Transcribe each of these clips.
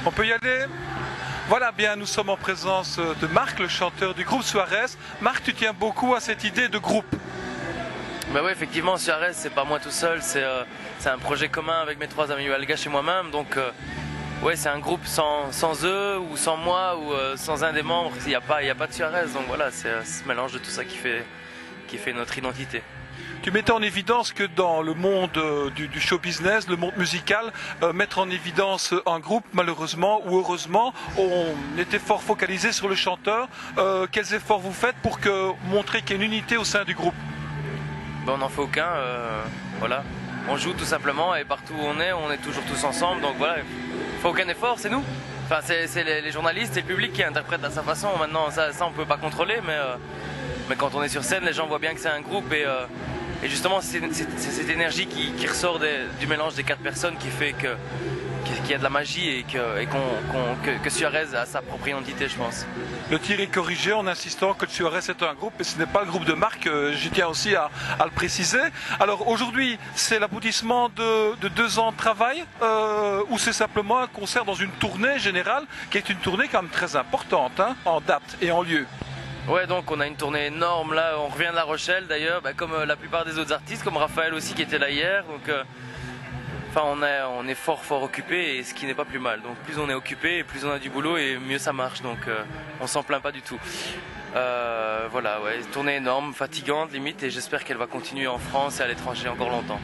On peut y aller? Voilà, bien, nous sommes en présence de Marc, le chanteur du groupe Suarez. Marc, tu tiens beaucoup à cette idée de groupe. Bah oui, effectivement, Suarez, c'est pas moi tout seul, c'est un projet commun avec mes trois amis Algache et moi-même. Donc, ouais, c'est un groupe sans eux ou sans moi ou sans un des membres. Il n'y a pas de Suarez. Donc voilà, c'est ce mélange de tout ça qui fait notre identité. Tu mettais en évidence que dans le monde du show business, le monde musical, mettre en évidence un groupe, malheureusement ou heureusement, on était fort focalisé sur le chanteur. Quels efforts vous faites pour montrer qu'il y a une unité au sein du groupe? Ben, on n'en fait aucun. Voilà. On joue tout simplement et partout où on est toujours tous ensemble. Donc voilà, il faut aucun effort, c'est nous. Enfin, c'est les journalistes et le public qui interprètent à sa façon. Maintenant, ça on peut pas contrôler, mais quand on est sur scène, les gens voient bien que c'est un groupe et justement, c'est cette énergie qui ressort du mélange des quatre personnes qui fait qu'il y a de la magie et que Suarez a sa propre identité, je pense. Le tir est corrigé en insistant que Suarez est un groupe et ce n'est pas le groupe de Marc, je tiens aussi à le préciser. Alors aujourd'hui, c'est l'aboutissement de 2 ans de travail ou c'est simplement un concert dans une tournée générale qui est une tournée quand même très importante, hein, en date et en lieu? Ouais, donc on a une tournée énorme là, on revient de La Rochelle d'ailleurs, comme la plupart des autres artistes, comme Raphaël aussi qui était là hier. Donc enfin on est fort occupé et ce qui n'est pas plus mal. Donc plus on est occupé, plus on a du boulot et mieux ça marche. Donc on s'en plaint pas du tout. Voilà, ouais, tournée énorme, fatigante limite et j'espère qu'elle va continuer en France et à l'étranger encore longtemps.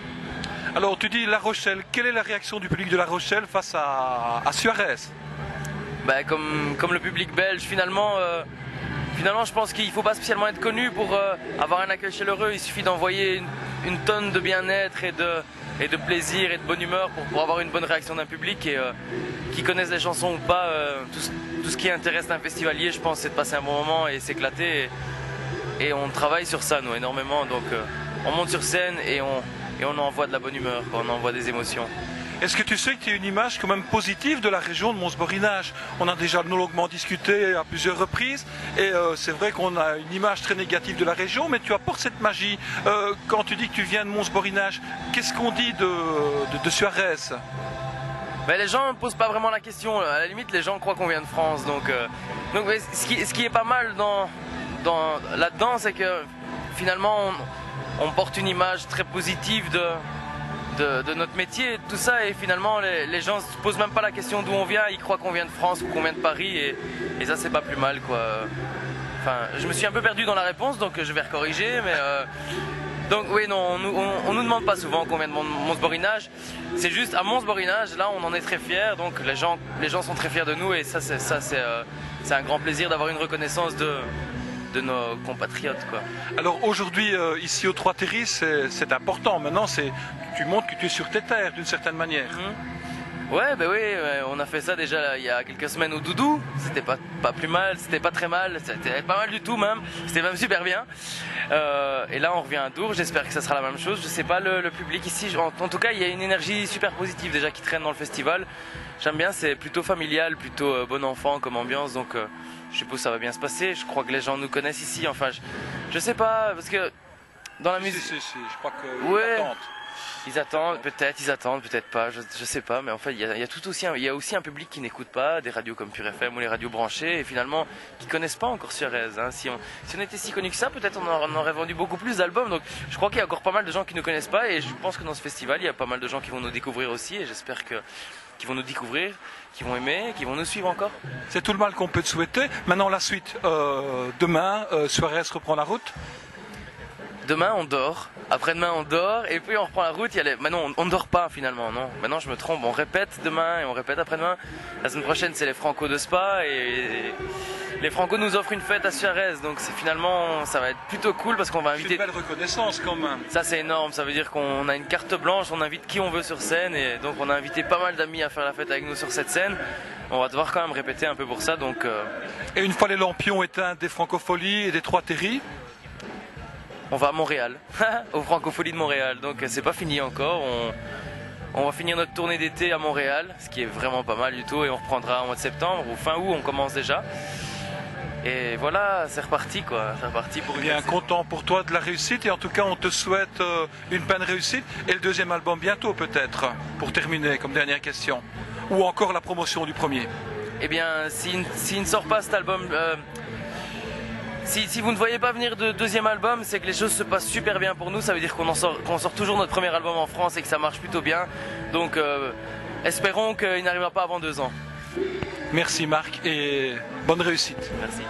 Alors tu dis La Rochelle, quelle est la réaction du public de La Rochelle face à Suarez? Comme le public belge finalement, je pense qu'il ne faut pas spécialement être connu pour avoir un accueil chaleureux. Il suffit d'envoyer une tonne de bien-être et de plaisir et de bonne humeur pour avoir une bonne réaction d'un public. Et qui connaissent les chansons ou pas, tout ce qui intéresse un festivalier, je pense, c'est de passer un bon moment et s'éclater. Et on travaille sur ça, nous, énormément. Donc on monte sur scène et on envoie de la bonne humeur, on envoie des émotions. Est-ce que tu sais que tu as une image quand même positive de la région de Mons-Borinage? On a déjà longuement discuté à plusieurs reprises et c'est vrai qu'on a une image très négative de la région, mais tu apportes cette magie. Quand tu dis que tu viens de Mons-Borinage, qu'est-ce qu'on dit de Suarez? Les gens ne posent pas vraiment la question. À la limite, les gens croient qu'on vient de France. Donc ce qui est pas mal là-dedans, c'est que finalement, on porte une image très positive de notre métier, tout ça, et finalement les gens se posent même pas la question d'où on vient, ils croient qu'on vient de France ou qu'on vient de Paris, et ça c'est pas plus mal quoi. Enfin, je me suis un peu perdu dans la réponse, donc je vais recorriger, mais donc oui, non, on nous demande pas souvent qu'on vient de Mons-Borinage, c'est juste à Mons-Borinage, là on en est très fiers, donc les gens sont très fiers de nous, et ça c'est un grand plaisir d'avoir une reconnaissance de nos compatriotes quoi. Alors aujourd'hui ici aux Trois Terris c'est important, maintenant tu montres que tu es sur tes terres d'une certaine manière. Ouais, oui, on a fait ça déjà il y a quelques semaines au Doudou, c'était pas plus mal, c'était pas très mal, c'était pas mal du tout même, c'était même super bien. Et là on revient à Dour, j'espère que ça sera la même chose, je sais pas le public ici, en tout cas il y a une énergie super positive déjà qui traîne dans le festival. J'aime bien, c'est plutôt familial, plutôt bon enfant comme ambiance, donc je suppose que ça va bien se passer. Je crois que les gens nous connaissent ici, enfin je sais pas, parce que dans la musique... Si, je crois que ouais. Ils attendent, peut-être pas, je sais pas, mais en fait il y a aussi un public qui n'écoute pas des radios comme Pure FM ou les radios branchées et finalement qui connaissent pas encore Suarez. Hein. Si on était si connus que ça, peut-être on aurait vendu beaucoup plus d'albums. Donc je crois qu'il y a encore pas mal de gens qui ne connaissent pas et je pense que dans ce festival il y a pas mal de gens qui vont nous découvrir aussi et j'espère qu'ils vont nous découvrir, qui vont aimer, qui vont nous suivre encore. C'est tout le mal qu'on peut te souhaiter. Maintenant la suite, demain Suarez reprend la route. Demain on dort, après-demain on dort et puis on reprend la route. Maintenant on ne dort pas finalement, non. Maintenant je me trompe, on répète demain et on répète après-demain. La semaine prochaine c'est les Franco de Spa et les Franco nous offrent une fête à Suarez. Donc finalement ça va être plutôt cool parce qu'on va inviter... C'est une belle reconnaissance quand même. Ça c'est énorme, ça veut dire qu'on a une carte blanche, on invite qui on veut sur scène et donc on a invité pas mal d'amis à faire la fête avec nous sur cette scène. On va devoir quand même répéter un peu pour ça donc... Et une fois les lampions éteints des Francopholies et des Trois Terris, on va à Montréal, aux Francopholies de Montréal, donc c'est pas fini encore, on va finir notre tournée d'été à Montréal, ce qui est vraiment pas mal du tout, et on reprendra au mois de septembre, ou fin août on commence déjà, et voilà, c'est reparti quoi, c'est reparti pour... Bien content pour toi de la réussite, et en tout cas on te souhaite une pleine réussite, et le deuxième album bientôt peut-être, pour terminer comme dernière question. ou encore la promotion du premier? Eh bien, s'il ne sort pas cet album, si vous ne voyez pas venir de deuxième album, c'est que les choses se passent super bien pour nous. Ça veut dire qu'on sort toujours notre premier album en France et que ça marche plutôt bien. Donc espérons qu'il n'arrivera pas avant 2 ans. Merci Marc et bonne réussite. Merci.